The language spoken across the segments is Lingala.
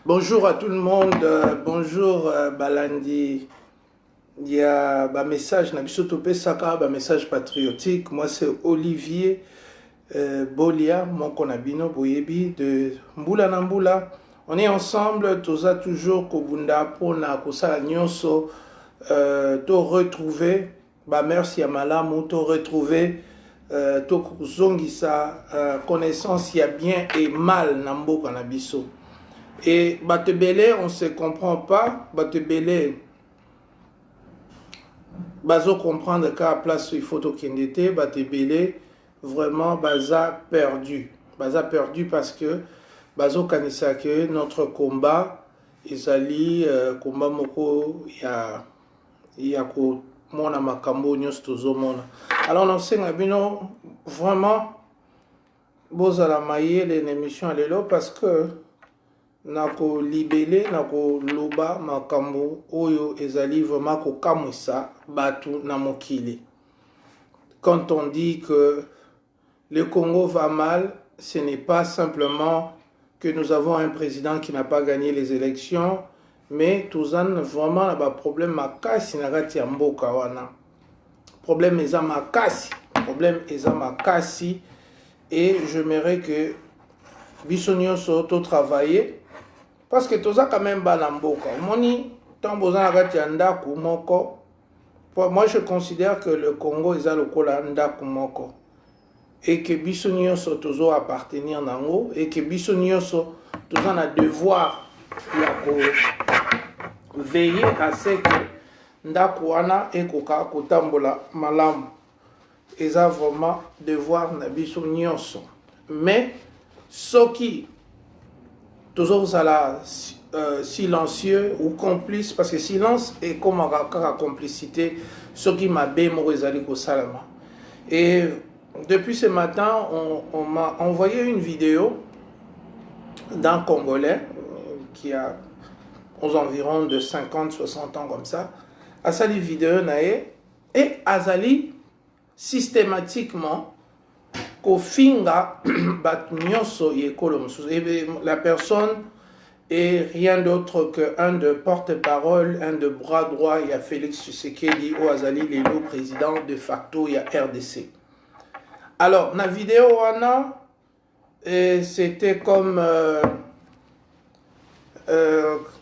Bonjour à tout le monde, bonjour Balandi. Il y a un message, un message patriotique. Moi c'est Olivier Bolia, mon konabino Boyebi de Mbula na Mbula. On est ensemble, toza toujours Kobunda Pona Kosala Nyonso, to retrouver, merci à Malamu, to retrouver, to zongisa connaissance, il y a bien et mal Nambo Kanabiso. Et Batebele, on ne se comprend pas. Batebele, Bazo comprendre qu'à place il faut qu'il était. Batebele, vraiment, Baza perdu. Baza perdu parce que Bazo kanisa que notre combat, Isali, combat moko, il y a mona makambo nyos tozo mona. Alors on sait vraiment, bozala maye l'émission à l'élo parce que nako libele nako loba makambo oyo ezali vraiment ko kamwisa batu na mokili. Quand on dit que le Congo va mal, ce n'est pas simplement que nous avons un président qui n'a pas gagné les élections, mais tout en vraiment un problème makasi na kati ya mboka wana. Problème eza makasi, et j'aimerais que biso nyonso to travailler. Parce que tout ça quand même balamboka. Moni, tant besoin de moko. Moi je considère que le Congo est le kolanda kumoko. Et que bisonio so tozo appartenir nango. Et que bisonio so tozo a devoir de veiller à ce que ndakuana et koka kotambola malam. Ils ont vraiment devoir na bisonio so. Mais ce qui toujours à la silencieux ou complice, parce que silence est comme la complicité, ce qui m'a bémorisé au Salama. Et depuis ce matin, on m'a envoyé une vidéo d'un Congolais qui a aux environs de 50-60 ans comme ça, Azali vidéo nae, et Azali systématiquement Kofinga Batnyoso la personne est rien d'autre qu'un de porte-parole, un de bras droit. Il y a Félix Tshisekedi ou Azali Lelo, président de facto, il y a RDC. Alors, la vidéo c'était comme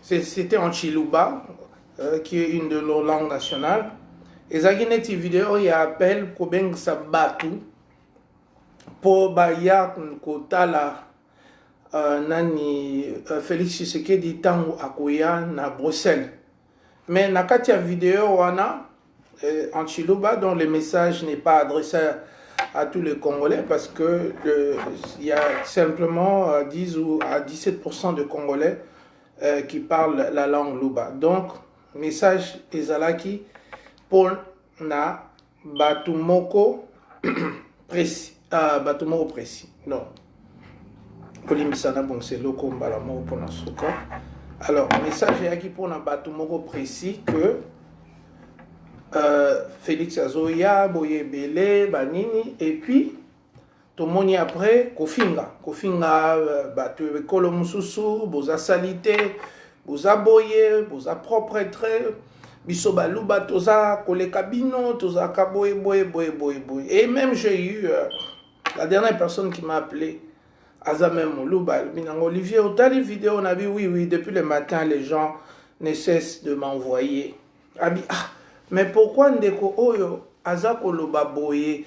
c'était en Chiluba, qui est une de nos langues nationales. Et Zagineti vidéo, il y a appel Kobeng Sabatu pour Baya Kotala nani Félix Tshisekedi tango akoya na Bruxelles. Mais na katia vidéo wana en Chiluba dont le message n'est pas adressé à tous les Congolais parce que il y a simplement 10 ou à 17% de Congolais qui parlent la langue Luba. Donc message ezalaki pour na batumoko précis. Batumoko précis. Non. Alors, message est qui pour un batumoko précis que Félix Azoya, Boye Bele, Banini, et puis tout le monde après, Kofinga, Batu Kolomususu, Boza Salité, Boza Boye, Boza Propre Trait. Bisoba Luba Toza, Kolekabino, Toza Kaboye, Boye. Et même j'ai eu la dernière personne qui m'a appelé, Azamem Luba, Olivier, autant les vidéos, on a vu, oui, depuis le matin, les gens ne cessent de m'envoyer. Mais pourquoi Ndeko Oyo, Azako Luba Boye,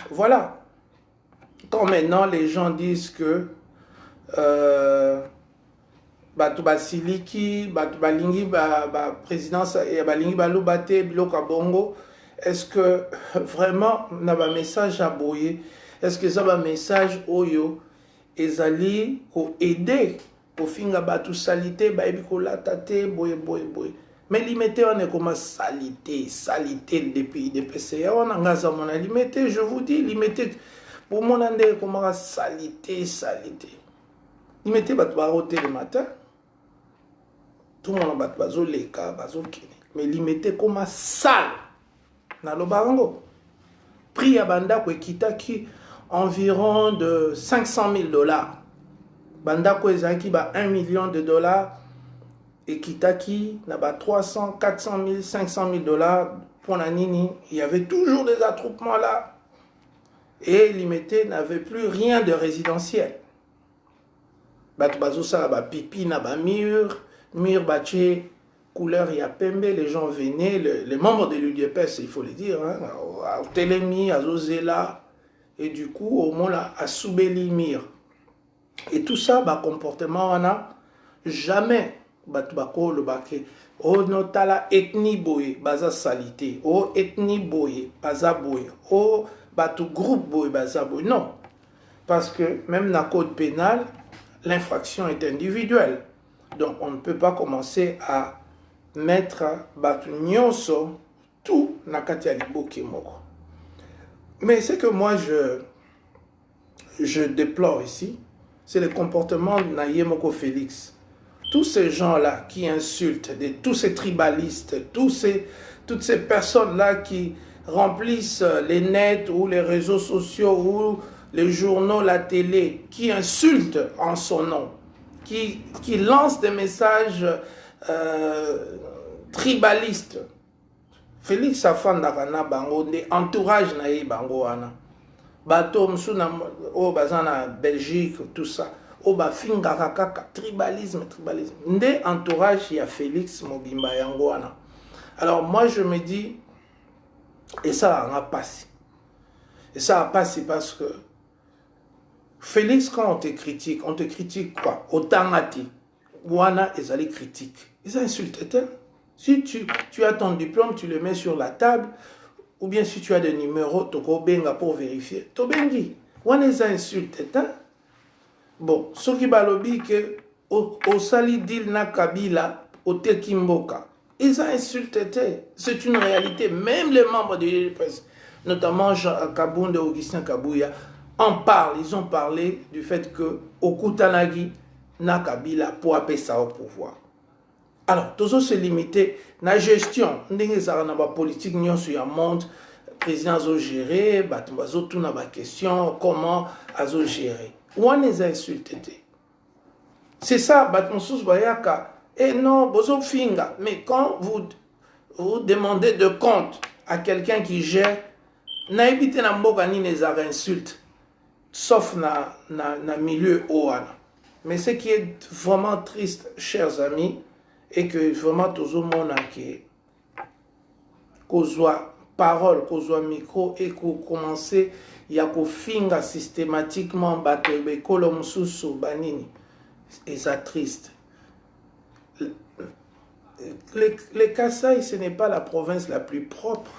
voilà. Quand maintenant les gens disent que batu basiliki batu balingi présidence et balingi balubate biloka bongo, est-ce que vraiment na ba message à boyer, est-ce que ça ba message oyo ezali ko aider ko finga batu salité ba ebi ko latate boye mais limité on est comme salité des pays de PCA on a ngaza mon limité, je vous dis limité pour mon ande comme salité limité batu ba roter le matin. Tout le monde a les cas, mais limité comme sale. Dans le barango. Pris à banda ko ekita qui environ de 500 000 dollars. Bandako ezaki ba 1 million de dollars. Et Kitaki, n'a pas 300, 400 000, 500 000 dollars pour la Nini. Il y avait toujours des attroupements là. Et Limité n'avait plus rien de résidentiel. Batbazosa, pipi, n'a pas mur baché, couleur Yapembe, les gens venaient, les membres de l'UDPS, il faut le dire, à Télémi, à Zozela, et du coup, au moins là, à Soubeli Mir. Et tout ça, comportement, on a jamais. Batbako le baké o notala ethnie boye baza salité o ethnie boye baza boye o batu groupe boye baza boye non, parce que même dans le code pénal l'infraction est individuelle, donc on ne peut pas commencer à mettre batu nyonso tout na kati ya liboke moko. Mais ce que moi je déplore ici, c'est le comportement de Nayemoko Félix. Tous ces gens-là qui insultent, tous ces tribalistes, toutes ces personnes-là qui remplissent les nets ou les réseaux sociaux ou les journaux, la télé, qui insultent en son nom, qui lancent des messages tribalistes. Félix Afandakana Bango, des entourages naïe Bango Ana. Bato Msuna, au Bazana, Belgique, tout ça. Oba finga kaka tribalisme. Nde entourage ya Félix Mobimba Yangoana. Alors moi je me dis, et ça a passé. Et ça a passé parce que Félix, quand on te critique quoi? Otangati. Wana ezali critique. Ils insultent. Si tu as ton diplôme, tu le mets sur la table, ou bien si tu as des numéros, toko benga pour vérifier. To bengi. Wana ils insultent. Bon, ce qui balobi que au sali dil na Kabila, au Tekimboka, ils ont insulté. C'est une réalité. Même les membres de l'UDPS, notamment Jean Kabound et Augustin Kabouya, en parlent. Ils ont parlé du fait que au Kutanagi na Kabila pour appeler ça au pouvoir. Alors, tout ça se limiter na gestion. Ndenge ça na ba politique nyon sur un monde. Président a géré, batumbazo tout na ba question comment a géré. On les a insultés. C'est ça, Batmoussous Bayaka. Et non, Bozo Finga. Mais quand vous demandez de compte à quelqu'un qui gère, n'habitez na mboka ni les insultes, sauf na milieu Oana. Mais ce qui est vraiment triste, chers amis, est que vraiment tout le monde a qu'on soit parole, qu'on soit micro et qu'on commence. Il y a qu'au finga systématiquement battre les colomsusu banini. Et ça triste. Les Kasaï, ce n'est pas la province la plus propre.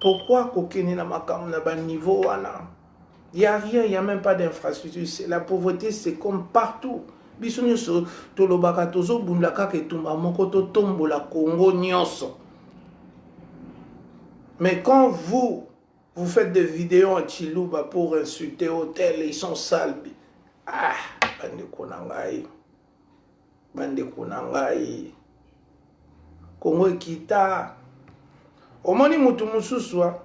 Pourquoi Kokene na makam na ban niveau wana? Il n'y a rien, il n'y a même pas d'infrastructure. La pauvreté, c'est comme partout. Bisoni so tolobaka tozo bundaka ke tumba moko to tombo la Congo nyonso. Mais quand vous faites des vidéos en Chilouba pour insulter hôtel, ils sont sales. Ah, bande konangai. Congo Kita. Omoni mutu mususwa.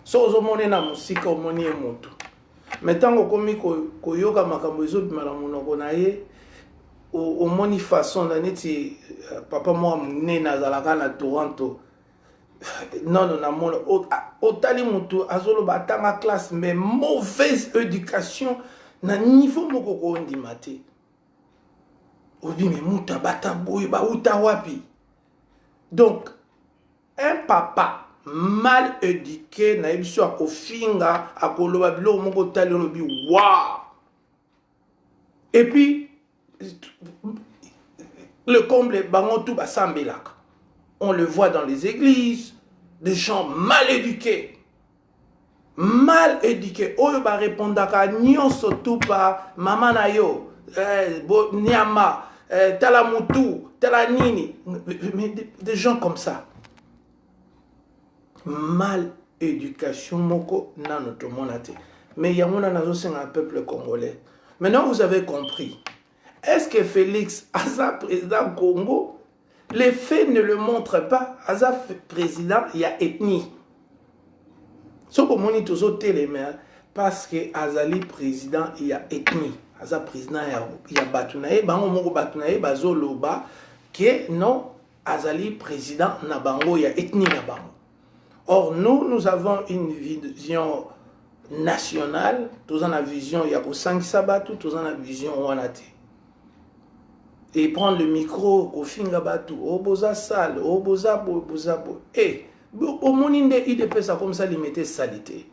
So ozomone na musika omoni mutu. Mais tant komi koyoka makambo ezobima na monoko na ye, omoni façon na neti papa moi né nazalaka na Toronto. Non, otali mutu azolo batanga classe, mais mauvaise éducation na niveau moko ko ndimate. Obi me muta bata boy ba uta wapi. Donc un papa mal éduqué na ebiso akofinga akoloba bilo moko tali lobi wa. Et puis le comble bango tout basambelaka. On le voit dans les églises, des gens mal éduqués. Mal éduqués. Oyo ba répondaka nyonso tout pa mama na yo, nyama, talamutu, talanini. Mais des gens comme ça. Mal éducation moko na notre monate. Mais il y a un peuple congolais. Maintenant vous avez compris. Est-ce que Félix Aza président Congo? Les faits ne le montrent pas. Aza président, il y a ethnie. Ce que moni tozo télémé parce que azali président il y a ethnie, aza président il y a batunaye, bango moko batunaye bazoloba que non azali président na bango il y a ethnie na bango. Or nous avons une vision nationale, tous en la vision il y a au 5 sabatu, tous en la vision wanate. Et prendre le micro au finga batu, au boza sale, au boza bo. Et au moninde IDP ça comme ça limiter salité.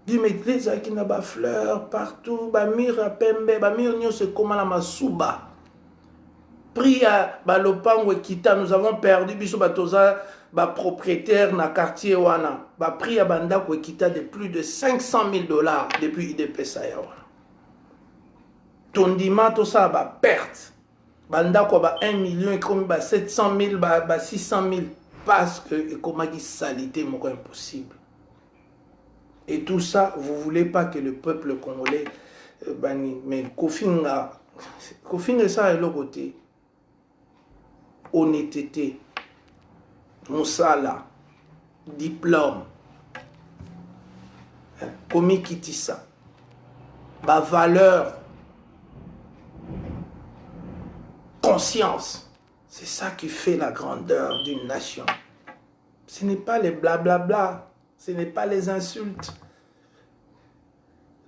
Du mettre ça qui n'a pas fleurs partout, ba mira pembe, ba mire se comme la masuba. Pris à Balopango et Kita, nous avons perdu biso batoza ba propriétaire na quartier wana. Ba prix à Bandako et Kita de plus de 500 000 $ depuis IDP ça ya wana. Tondima tout ça ba perte. Bandako ba 1 million et comme ba 700 000 ba 600 000 parce que comment dit salité mon impossible. Et tout ça vous voulez pas que le peuple congolais bani mais Kofinga ça est l'autre côté. Honnêteté, Moussala, diplôme, Komi Kitissa, ma valeur, conscience, c'est ça qui fait la grandeur d'une nation. Ce n'est pas les blablabla, ce n'est pas les insultes.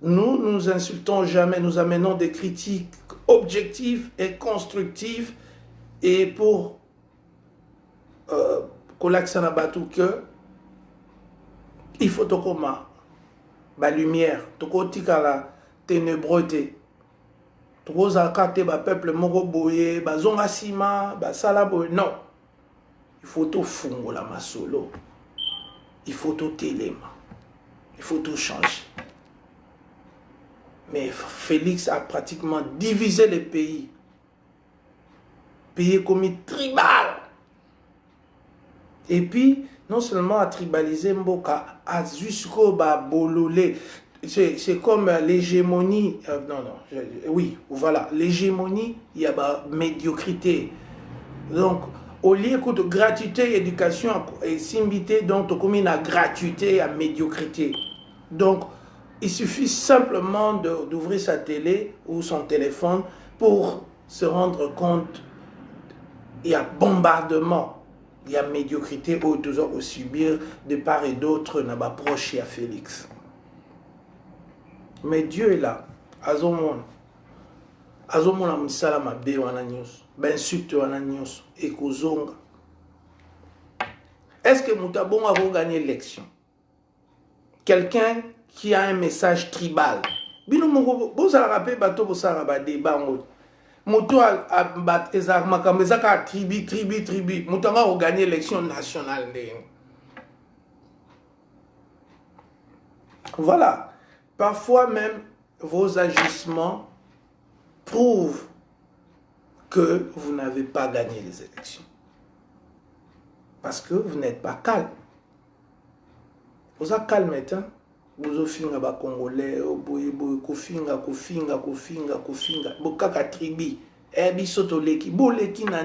Nous insultons jamais, nous amenons des critiques objectives et constructives. Et pour Kolaksana Batou que il faut tokoma ba lumière, toko tika la ténébreté, toko zakate ba peuple moko boye, ba zonga sima, ba sala boye. Non, il faut tout fungola masolo, il faut tout téléma, il faut tout changer. Mais Félix a pratiquement divisé le pays. Pays comme tribal. Et puis, non seulement à tribaliser Mboka, à jusqu'au bololé. C'est comme l'hégémonie. Oui, voilà. L'hégémonie, il y a médiocrité. Donc, au lieu de gratuité, éducation et simbité, donc, comme il y a gratuité et médiocrité. Donc, il suffit simplement d'ouvrir sa télé ou son téléphone pour se rendre compte. Il y a bombardement, il y a médiocrité ou toujours au subir de part et d'autre n'a pas proche à Félix. Mais Dieu est là. Azomon a misala mabe wana nyos, ben insulte wana nyos et kozonga. Est-ce que Moutabon a gagné l'élection? Quelqu'un qui a un message tribal. Bino moko bo sa rappel bato bo sa ba débat ngo. Moto a battu les armes, comme ça, tribu. Moto a gagné l'élection nationale. Voilà. Parfois même, vos agissements prouvent que vous n'avez pas gagné les élections. Parce que vous n'êtes pas calme. Vous êtes calme, hein? Vous offrez ba Congolais, kofinga, bokaka tribi, bisoto leki, boleki na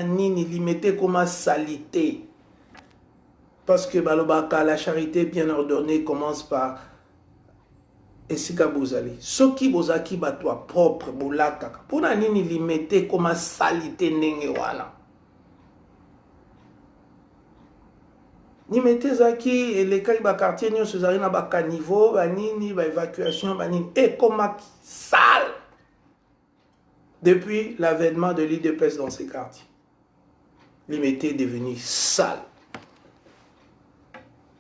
nini, limité comme salité. Parce que balobaka, la charité bien ordonnée commence par esika bozali. Soki bozaki batwa propre bolaka, pona nini limité comme salité nenge wana. Ni mettez zaki et les cas quartier ni se zari na ba caniveau ba nini ba évacuation ba nini et comme sale depuis l'avènement de l'IDPS dans ces quartiers. Limité est devenu sale.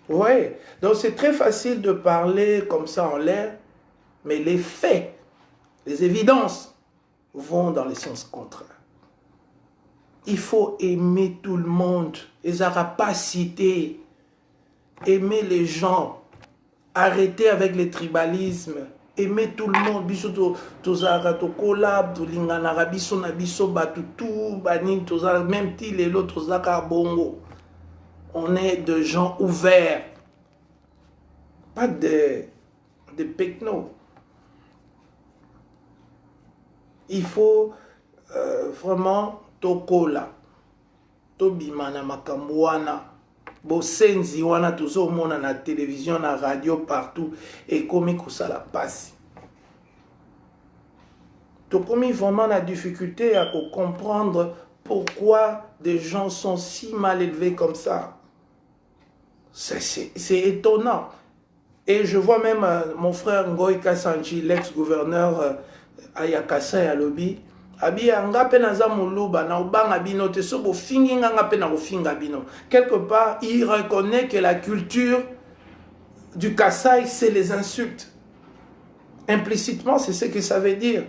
Oui, donc c'est très facile de parler comme ça en l'air, mais les faits, les évidences vont dans le sens contraire. Il faut aimer tout le monde. Les capacités. Aimer les gens. Arrêter avec le tribalisme. Aimer tout le monde. Même si les autres bongo. On est de gens ouverts. Pas de pecno. Il faut vraiment tokola tobima na makambo wana bosenzi wana tozomona na télévision na radio partout ekomi kosala pasi tokomi vraiment la difficulté à comprendre pourquoi des gens sont si mal élevés comme ça. C'est étonnant. Et je vois même mon frère Ngoï Kassanji, l'ex-gouverneur Ayakasa et Alobi, quelque part, il reconnaît que la culture du Kassai, c'est les insultes. Implicitement, c'est ce que ça veut dire.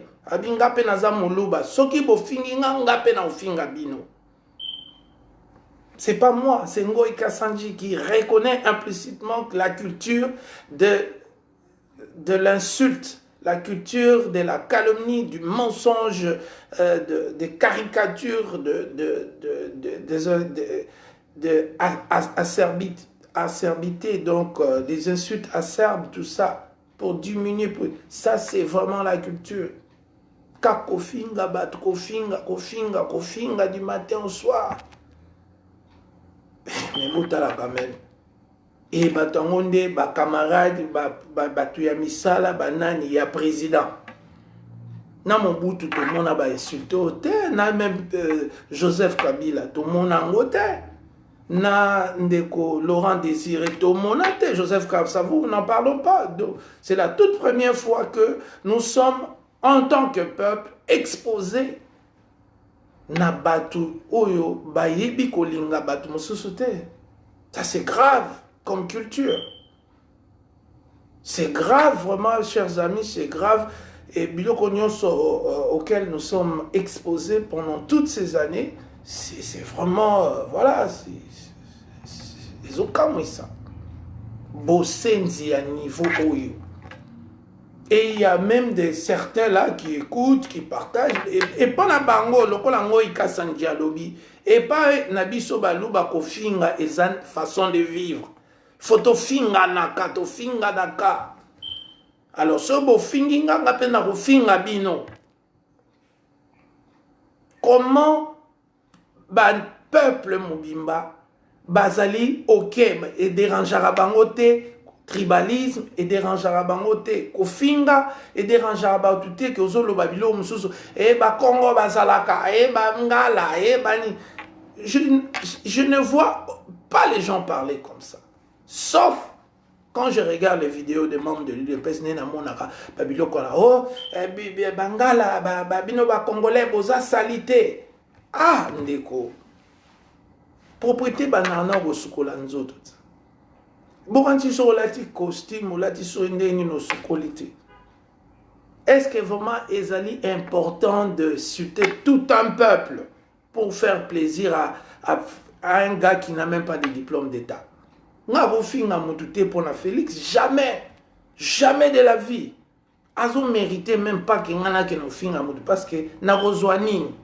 C'est pas moi, c'est Ngoï Kassanji qui reconnaît implicitement que la culture de l'insulte, la culture de la calomnie, du mensonge, des caricatures, acerbité, donc des insultes acerbes, tout ça, pour diminuer. Ça, c'est vraiment la culture. Kofinga, kofinga du matin au soir. Mais motala quand même. Et batangonde, ba camarade, batu ya misala, banani ya président. Na mon bout tout le monde a ba insulté na même Joseph Kabila, tout le monde a ngote. Na ndeko Laurent Désiré, tout le monde a été. Joseph Kabila, ça vous n'en parlons pas. C'est la toute première fois que nous sommes en tant que peuple exposés na batu oyo bayebi kolinga batu mosusu te. Ça c'est grave comme culture. C'est grave vraiment, chers amis, c'est grave. Et biloko nyonso auquel nous sommes exposés pendant toutes ces années, c'est vraiment, voilà, c'est aucun ça. Bosenzi à niveau oyo. Et il y a même certains là qui écoutent, qui partagent. Et pas na bango, lokolango ikasanji alobi. Et pas nabiso baluba kofinga ezan façon de vivre. Photo finga naka, to finga naka. Alors, ce beau finginga ngapena kofinga bino. Comment ban peuple mobimba bazali ok et dérangera bangote tribalisme et dérangera bangote kofinga et dérangera bangote que ozolo babilo mususu et ba Congo bazalaka et ba ngala et bani. Je ne vois pas les gens parler comme ça. Sauf quand je regarde les vidéos des membres de l'UDPS, babilo kola oh bangala babino ba congolais boza salité. Ah ndeko. Propriété banana go sukola nzoto. Bokanti so relati costume relati so ndeni no sukolité. Est-ce que vraiment ezali important de citer tout un peuple pour faire plaisir à un gars qui n'a même pas de diplôme d'État? Nga bo finga mutute pour na Félix, jamais, jamais de la vie. Azo mérité même pas que ngana ke no finga mutu parce que na rozwani.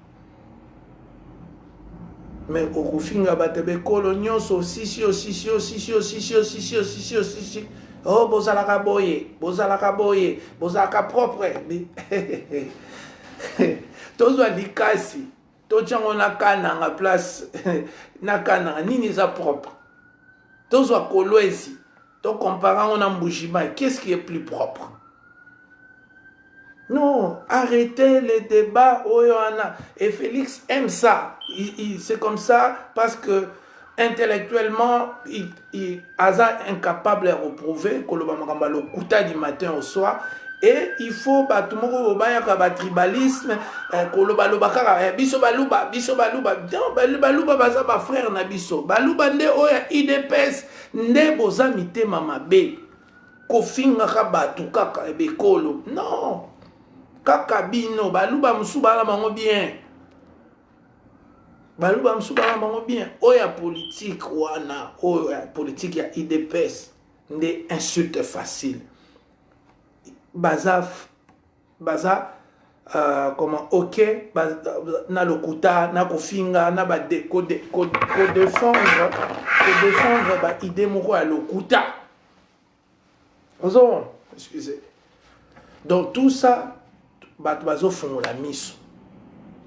Mais au finga batebe colonion so sisi. Oh bozalaka boye, bozalaka propre. Tozwa likasi, tochango na kana nga place na kana nini za propre. Tozwa kolwezi, to comparant on a Mbujima, qu'est-ce qui est plus propre? Non, arrêtez les débats. Et Félix aime ça. C'est comme ça parce que intellectuellement, il est incapable de reprouver que le kuta du matin au soir. Et il faut tout le monde tribalisme, biso baluba. Non, baluba baza ba frère na biso. Baluba nde oya IDPS nde bozamite mamabe. Kofinga ka batu kaka ebekolo. Non. Kaka bino baluba musuba la bango bien. Baluba musuba la bango bien. Oya politique wana, oya politique ya IDPS nde insulte facile. Baza comment ok na lokuta na kofinga na ba défendre ba idée moko ya lokuta. Ozo, excusez. Donc tout ça bazo font la mise.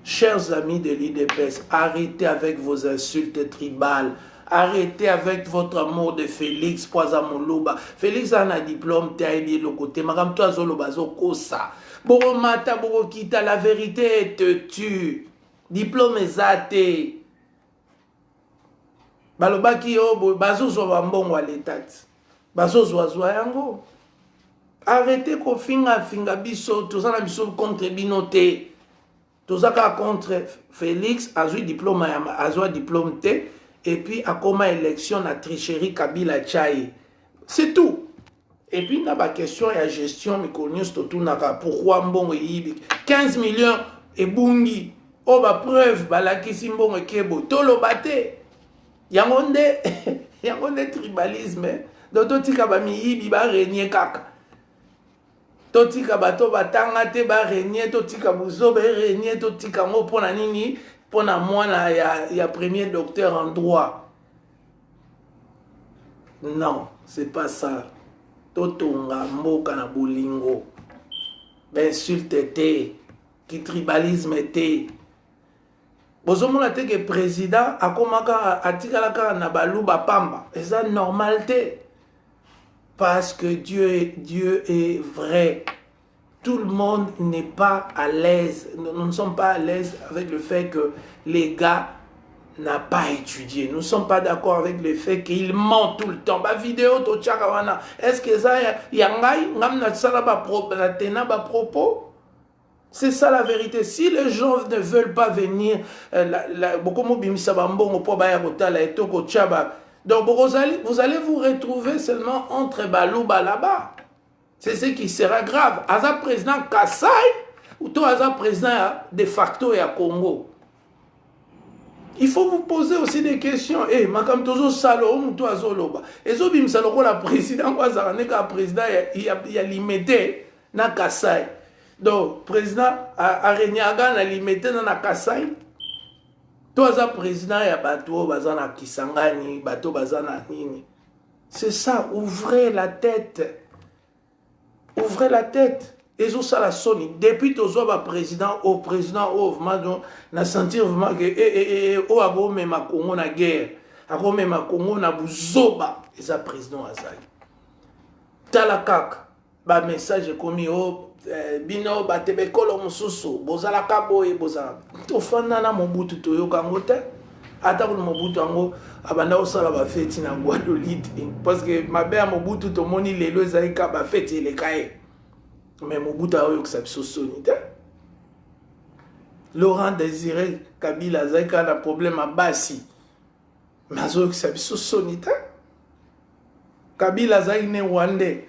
Chers amis de l'IDPS, arrêtez avec vos insultes tribales. Arrêtez avec votre amour de Félix Poazamoluba. Félix a un diplôme, tu as dit le côté. Madame, toi, Zolobazo, Kosa. Boromata, Borokita, la vérité te tue. Diplôme exaté. Balobaki, Bazo Zobambongo à l'état. Bazo Zoazoa yango. Arrêtez qu'on finga biso, tout ça, la biso contre binoté. Tout ça contre Félix, a eu diplôme T, et puis a comme élection la tricherie Kabila Tchaï. C'est tout. Et puis, na ba question et la gestion, mais pourquoi mbongo 15 millions et bungi. Oh, ba preuve, ba la kisi mbongo kebo. Tolo bate. Yangonde tribalisme. Doto tika ba mi ibi ba renier kaka. Totika bato batanga te ba renier, totika buzo ba renier, totika ngo pona nini, pona mwana ya premier docteur en droit. Non, c'est pas ça. Totonga mboka na bolingo. Insulte te, ki tribalisme te. Bozomona te que président akomaka atikalaka na baluba pamba. Et ça normal te. Parce que Dieu est vrai. Tout le monde n'est pas à l'aise. Nous ne sommes pas à l'aise avec le fait que les gars n'ont pas étudié. Nous ne sommes pas d'accord avec le fait qu'ils mentent tout le temps. Ba vidéo to tchakawana. Est-ce que ça yangai ngamna sala ba propos? C'est ça la vérité. Si les gens ne veulent pas venir, beaucoup bimisa bambongo po ba ya kotala etoko tchaba. Donc vous allez vous retrouver seulement entre Balouba là-bas. C'est ce qui sera grave. Aza président Kassai ou toi Aza président de facto et à Congo. Il faut vous poser aussi des questions. Eh, makam tozo salo ou toi zoloba. Et zo bim salo la président quoi ça n'est qu'un président il a limité na Kassai. Donc président a Renyaga na limité na Kassai. Toi, président, il y a bateau, bazana Kisangani, bateau, bazana nini. C'est ça, ouvrez la tête. Ouvrez la tête. Et ça la soni. Depuis que tu président, au président, na sentir vraiment que, oh, abo me ma Congo na guerre. Abo me ma Congo na buzoba. Et ça, président Azali. Talakak, ba message commis au. Bino batebe kolo mususu bozala kabo e bozala to fanda na mobutu to yoka ngote ata ko mobutu ango abanda osala ba feti na Guadeloupe parce que mabe ya mobutu to moni lelo zaika ba feti le kai mais mobutu ayo ko sabiso sonite Laurent Désiré Kabila zaika na problème à basi mazo ko sabiso sonite Kabila zaine wande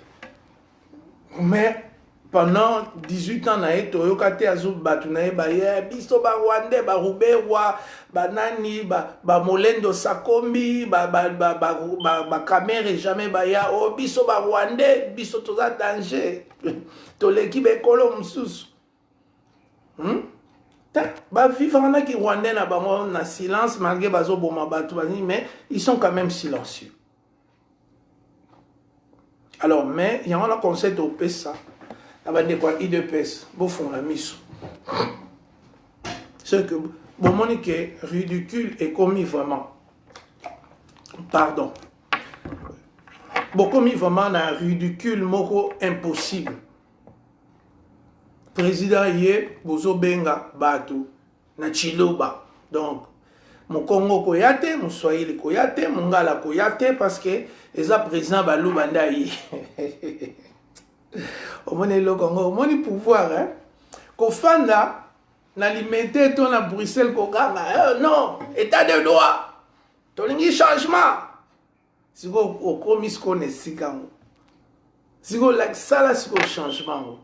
mais pendant 18 ans, Toyo Kate Azou Batunae Baye, Biso ba Rwandais, ba Rubewa, ba Nani, ba Molendo Sakombi, ba Kamere jamais Baya, oh Biso ba Rwandais, Biso toza danger. To l'équipe écolo msous. Ba vivre na ki Rwandais na bango na silence malgré bazo boma batu mais ils sont quand même silencieux. Alors mais il y a un concept au PESA. Abandé quoi IDPS, beau fond la mission. C'est que bon monique ridicule est commis vraiment. Pardon. Bon commis vraiment un ridicule moko impossible. Président yé bozo benga bato na chiloba. Donc mon Congo koyate, mon Swahili koyate, mon Ngala koyate parce que les président balou bandayi. Au moins le Congo, au moins le pouvoir, hein. Qu'on fanda, n'alimenter ton à Bruxelles, qu'on gagne, non, état de droit, ton ligne changement. Si vous au commis qu'on est si quand, si vous la ça là c'est un changement,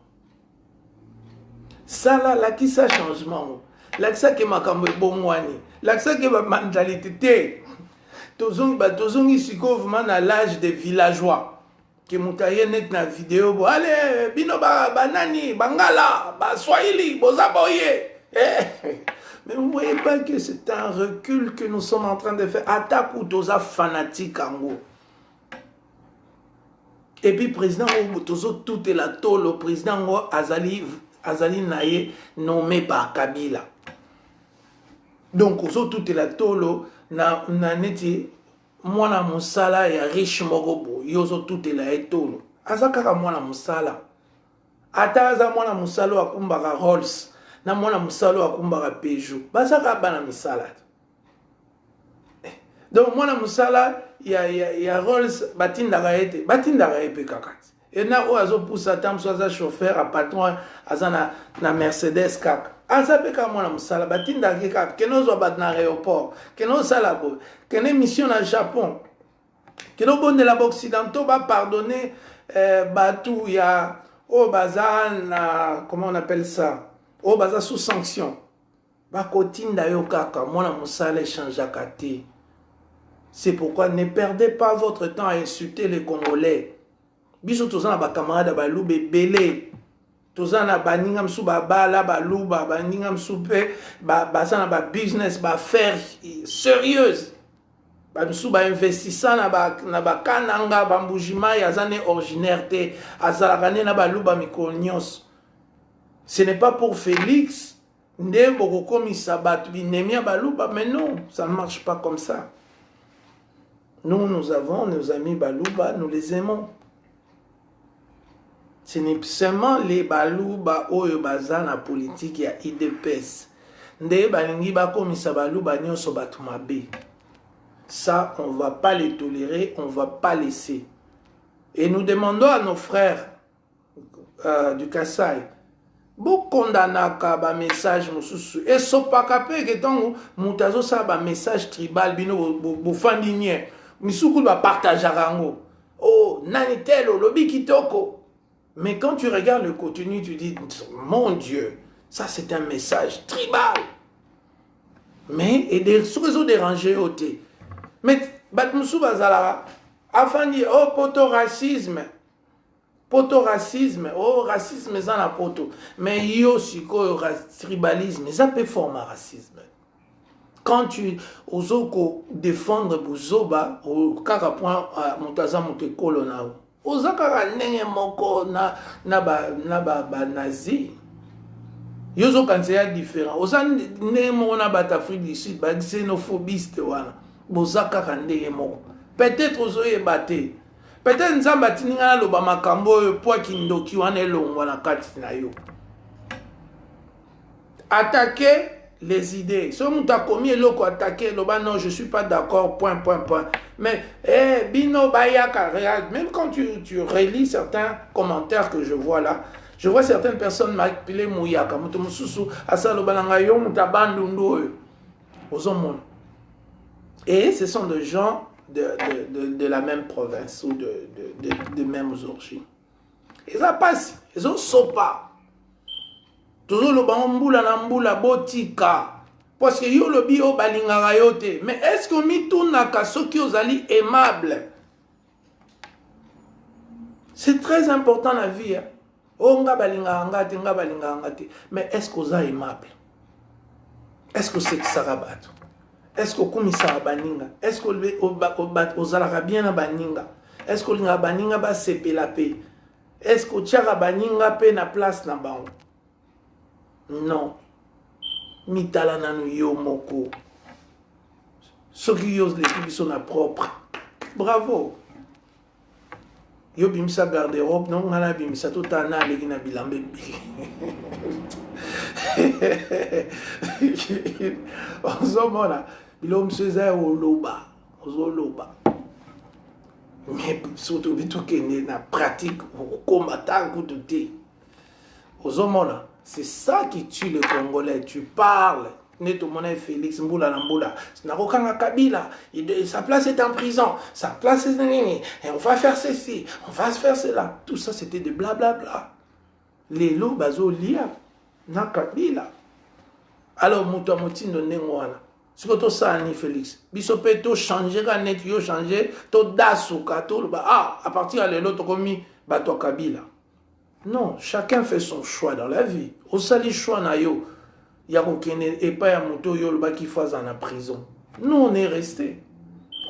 ça là la qui ça changement, la ça qui m'a comme bon wani, la ça qui ma mentalité, tozong ici qu'on vraiment à l'âge des villageois. Que moutaye net na vidéo bo allez bino ba nani bangala ba swahili bozaboye mais vous voyez pas que c'est un recul que nous sommes en train de faire attaque ou toza fanatique ango et puis président tozo tout est la tolo président azali naye nommé par Kabila Donc ozo tout la tolo na neti mwana musala ya riche moko yozo tout la etolo azaka mwana musala ata aza mwana musala akumbaka Rolls na mwana musala akumbaka Peugeot bazaka bana misala. Donc mwana musala ya Rolls batindaka ete kakati et na o azo poussa tam so aza chauffeur a patron aza na Mercedes kaka aza peka mwana musala batindaka kaka keno zo bat na aéroport keno sala bo kene mission na Japon keno bonde la occidentaux ba pardonner batu ya o baza na comment on appelle ça o baza sous sanction ba kotinda yo kaka mwana musala changeaka te. C'est pourquoi ne perdez pas votre temps à insulter les Congolais. Biso tozana ba camarade ba lube belé. Tozana ba ninga msu ba bala ba luba ba ninga msu pe ba sana ba business ba faire sérieuse. Ba msu ba investissant na ba kananga ba mbujima ya zane originaire te azala na ba luba mikonyos. Ce n'est pas pour Félix ndembo kokomisa batu binemia ba luba, mais non, ça ne marche pas comme ça. Nous avons nos amis Balouba, nous les aimons. Ce n'est seulement les Balouba oyo baza na politique ya IDPS. Nde balingi bakomisa Balouba nyonso batu mabe. Ça, on ne va pas les tolérer, on ne va pas laisser. Et nous demandons à nos frères du Kassai, bo kondanaka ba message mususu et sopaka pe ke tongo mutazo sa ba message tribal bino bo fandinye. Misuku va partager rango. Oh, nanitelo, lobi kitoko. Mais quand tu regardes le contenu, tu dis, mon Dieu, ça c'est un message tribal. Mais, et des réseaux dérangés au thé. Mais, Batmoussou Bazala, afin de dire, oh, poto-racisme, oh, racisme, ça n'a poto. Mais, yo, si, tribalisme, ça peut former racisme. Quand tu oses défendre Bouzoba, au kaka point montaza montekolo na ozaka ndenge moko na nazi yozo kanseya différent oza ndenge moko na ba Afrique du Sud ba xénophobiste wana bozaka ndenge moko peut-être ozoyeba te peut-être nzamba tininga loba makambo po kindoki wana elongwa na kati na yo attaquer les idées. Si on t'a commis l'eau attaqué, non, je ne suis pas d'accord, point. Mais, Bino Bayaka, regarde, même quand tu relis certains commentaires que je vois là, je vois certaines personnes m'appeler Mouyaka, Moutoumoussou, Asalo Balangayo, Moutabandundu, et ce sont des gens de la même province ou de mêmes origines. Ils ont passé, ils ont sopa. Toujours le bambula na mbula botika parce que yo lobi o balingaka yo te. Mais est-ce que mitunaka soki ozali aimable? C'est très important la vie. Hein? Oh nga balingaka te. Mais est-ce que oza aimable? Est-ce que c'est sarabato? Est-ce que komisara baninga? Est-ce que ozalaka bien na baninga? Est-ce que linga baninga ba sepela pe? Est-ce que tiara baninga pe na place na bango? Non. Mitala nanu yo moko. Soki yo l'équipe sont propre. Bravo. Yo bimisa garde-robe non ngana bimisa tout ana leki na bilambe. Ozomona bilom seza oloba. Ozoloba. Mais surtout bitu kene na pratique combattant coup de thé. Ozomona. C'est ça qui tue les Congolais. Tu parles. Félix Mboula Namboula. Kabila. Sa place est en prison. Sa place est... Et on va faire ceci. On va faire cela. Tout ça, c'était de blablabla. Les lots bazo lia. Na Kabila. Alors, Moutou Moutindo Nengwana. Ce que tu as Félix. Bisope, tu changer, net, tu changer, tu dasuka, tu à partir de l'autre commis, bato Kabila. Non, chacun fait son choix dans la vie. Au sali choix na yo, yakokene et pas ya moto yo le qui fasse en prison. Nous on est resté.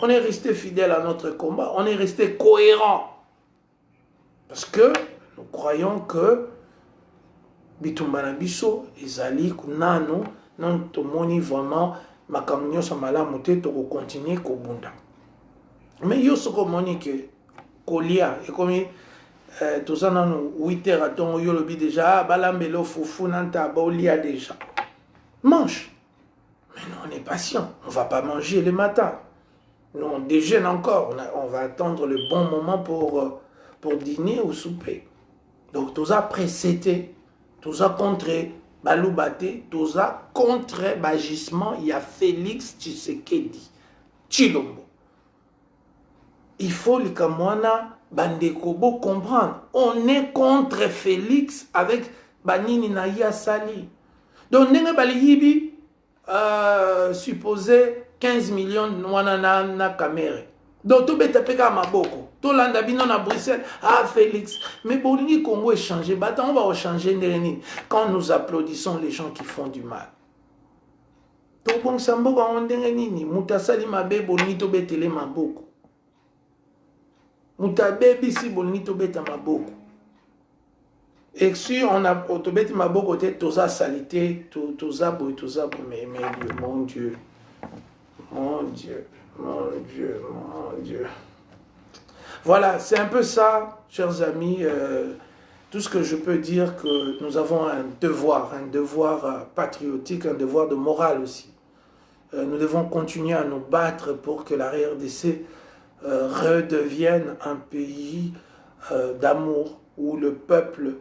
On est resté fidèle à notre combat, on est resté cohérent. Parce que nous croyons que Bitumbana biso ezali kunano non tomoni vraiment makambo nyonso malamu te tokokontinue kobunda. Mais yo soko moni ke kolia ekomi toza nanu 8h atongo yo lobi déjà balambelo fufu nanta baolia déjà. Mange. Mais non, on est patient. On ne va pas manger le matin. Nous, on déjeune encore. On va attendre le bon moment pour dîner ou souper. Donc, tout ça précédé, tout ça contre Baloubate, tout ça contre l'agissement. Il y a Félix Tshisekedi, Tshilombo. Il faut les Kamwana, Bandekobo comprendre. On est contre Félix avec Banini Naya Sali. Donc, Nenge Balihibi, supposé 15 millions na caméra. Donc tout bête peka maboko. Tout landa bino na Bruxelles. Ah Félix, mais bolingi Congo est changé. On va changer quand nous applaudissons les gens qui font du mal. To bon sambo ba ondenge nini mutasali mabe bolingi to betele maboko. Mutabe bisi bolingi to beta maboko. Et si on a autobéti ma beau côté, tout ça salité, tout ça, mais mon Dieu, mon Dieu, mon Dieu, mon Dieu. Voilà, c'est un peu ça, chers amis, tout ce que je peux dire, que nous avons un devoir patriotique, un devoir de morale aussi. Nous devons continuer à nous battre pour que la RDC redevienne un pays d'amour où le peuple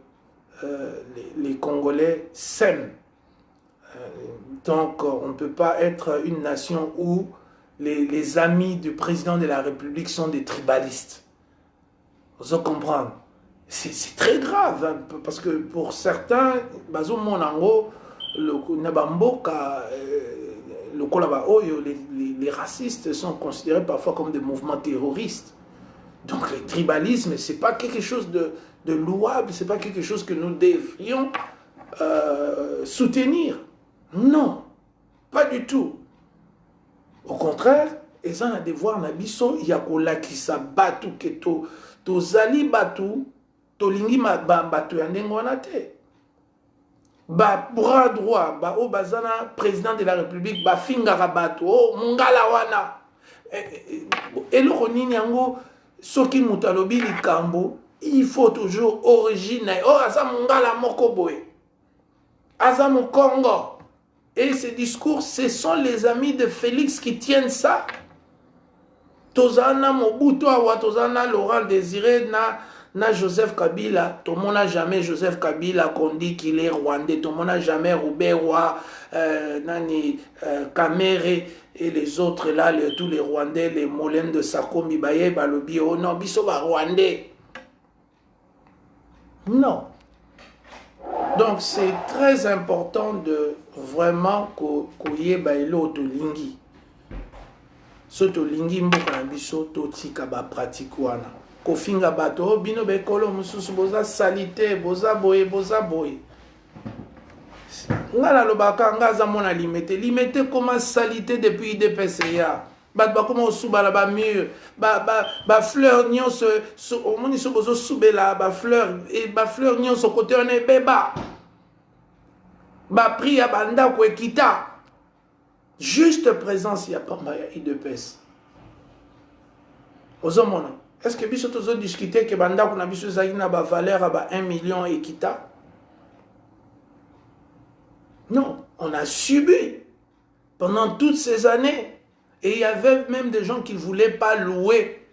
les Congolais s'aiment. Donc on ne peut pas être une nation où les amis du président de la République sont des tribalistes. Vous comprendre. C'est très grave, hein, parce que pour certains, les racistes sont considérés parfois comme des mouvements terroristes. Donc le tribalisme, ce n'est pas quelque chose de louable, ce n'est pas quelque chose que nous devrions soutenir. Non, pas du tout. Au contraire, ils ont un devoir, il y a qui batu que to zali batu, to lingi batu yandengonate. Ba bras droit, ba o bazana président de la République, ba fingara batu, oh mungala wana. Et le ronini yango soki mutalobi likambo, il faut toujours originer. Oh, asa mungala mokoboe. Asa Congo. Et ces discours, ce sont les amis de Félix qui tiennent ça. Tozana Mobutu, Tozana Laurent Désiré, na Joseph Kabila. Tout le monde n'a jamais Joseph Kabila qu'on dit qu'il est rwandais. Tout le monde n'a jamais Robert Roy, Kamere et les autres là, tous les Rwandais, les Molènes de Sakombi, Baye, Balobi, oh non, biso ba Rwandais. Non. Donc c'est très important de vraiment koye bailo tolingi. So tolingi mboka na biso totika ba pratique wana. Kofinga bato bino bekolo mususu boza salité, boza boye. Ngala lobaka ngaza mona limité comment salité depuis IDPCA. Ba comment subala ba mur, ba fleur nyonso au moni so bozo subela ba fleur et ba fleur nyonso côté on est beba. Ba priya banda ko ekita. Juste présence ya pamba ya IDPS. Ozomona. Est-ce que biso tozo discuter que banda ko na biso zaki na ba valeur ba 1 million ekita? Non, on a subi pendant toutes ces années. Et il y avait même des gens qui ne voulaient pas louer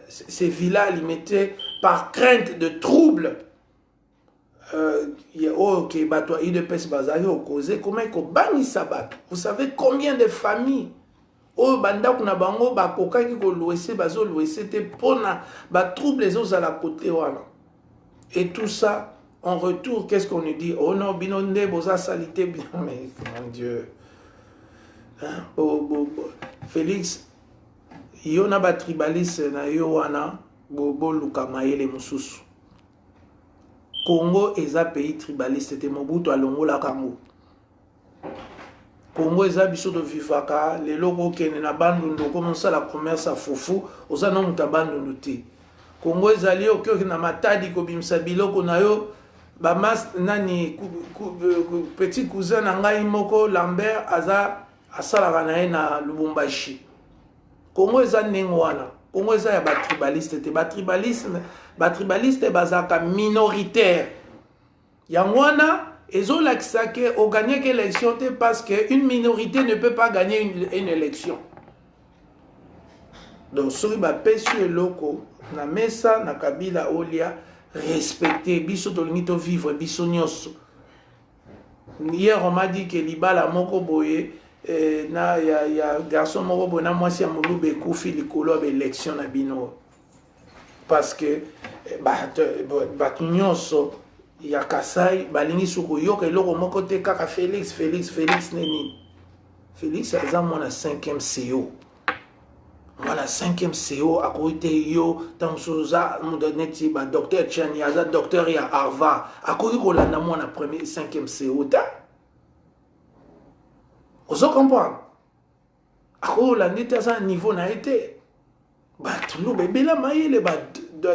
ces villas limitées par crainte de troubles. Vous savez combien de familles et tout ça, en retour, qu'est-ce qu'on nous dit? Oh non, binonde, boza salité, bien, mais mon Dieu. Hein? Félix, yona ba tribaliste na yo wana, bobo luka mayele mususu. Congo est un pays tribaliste, te Mobutu alongo la Congo. Congo est un biso de vivaka, les logos qui na bandundu, commence la commerce à foufou, aux anon mutabandundu te. Congo est allé au cœur na matadi ko bimsa biloko na yo. Bamas nani petit cousin ngai moko Lambert aza asalaka na ye na Lubumbashi. Congo eza ndenge wana. Congo eza ya batribaliste te. Batribaliste bazaka minoritaire. Yango wana ezolakisa ke o gagner élection te parce que une minorité ne peut pas gagner une élection. Donc soki bapesi eloko na mesa na Kabila olia respecter biso tolingi to vivre biso nyonso. Hier on m'a dit que libala moko boye na ya garçon moko boye na mwasi ya mulube ekufi likolo ya élection na bino parce que bato nyonso ya Kasai balingi suko yoka eloko moko te kaka Félix neni Félix aza mwana 5e CO mwana 5e CO akoki yo tansoza neti ba docteur Chani aza docteur ya Harvard akoki kolanda mwana premier 5e CO ta ozo comprendre akoki kolanda te aza niveau na été bato lobebela mayele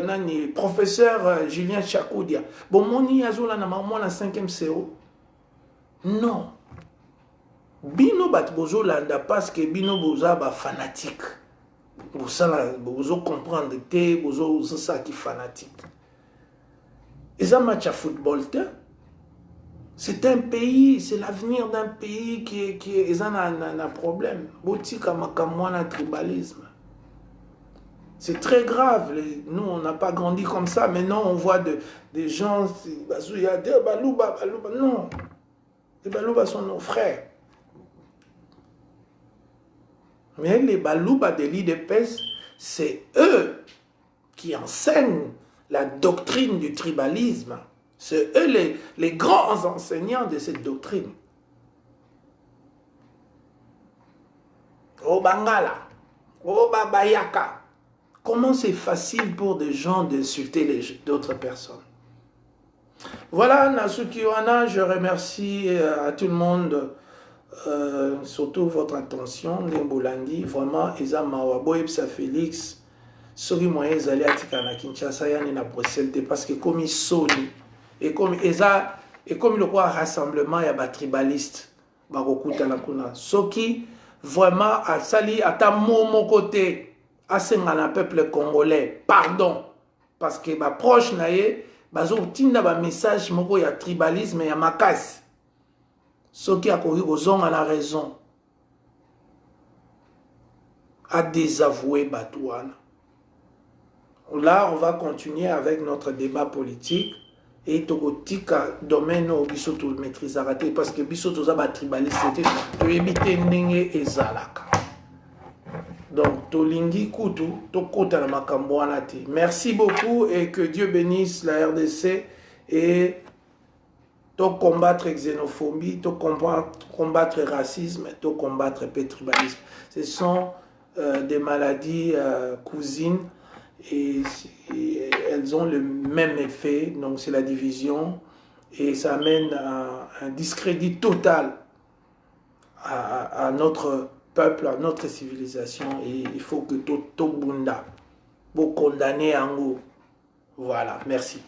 nani professeur Julien Chakoudia bon moni azola na mwana 5e CO non bino bato bozolanda parce que bino boza ba fanatique bozo comprendre te bozo ça qui fanatique et ça match à football c'est un pays, c'est l'avenir d'un pays qui est un problème botika makamwana tribalisme. C'est très grave. Nous, on n'a pas grandi comme ça. Maintenant, on voit des gens... Non. Les Balouba sont nos frères. Mais les Balouba de l'IDPS, c'est eux qui enseignent la doctrine du tribalisme. C'est eux les grands enseignants de cette doctrine. Au Bangala, au Babayaka. Comment c'est facile pour des gens d'insulter d'autres personnes. Voilà, Nasukiwana, je remercie à tout le monde, surtout votre attention, Nembolandi, vraiment, Eza Mawabo, Epsa Félix, Sori Moyen Zali Atika na Kinshasa, Yann na Bruxelles, parce que comme ils sont, et comme le quoi rassemblement, il y a des tribalistes, Barokuta Nakuna, Soki, vraiment, à Sali, à ta mon côté, à peuple congolais, pardon, parce que ma proche naie, bazo tinda ba message moko ya tribalisme ya makasi. Ce qui a couru aux hommes à la raison, à désavouer Batouane. Là, on va continuer avec notre débat politique et tokotika domaine au bisoto maîtrise raté parce que bisoto za ba tribaliste to éviter ndenge ezalaka. Donc, Tolingi Koutou, Tokota na makambo wana te. Merci beaucoup et que Dieu bénisse la RDC et to combattre xénophobie, to combattre racisme, to combattre tribalisme. Ce sont des maladies cousines et elles ont le même effet. Donc, c'est la division et ça amène un discrédit total à notre peuple, à notre civilisation, et il faut que tout bunda pour condamner en haut. Voilà, merci.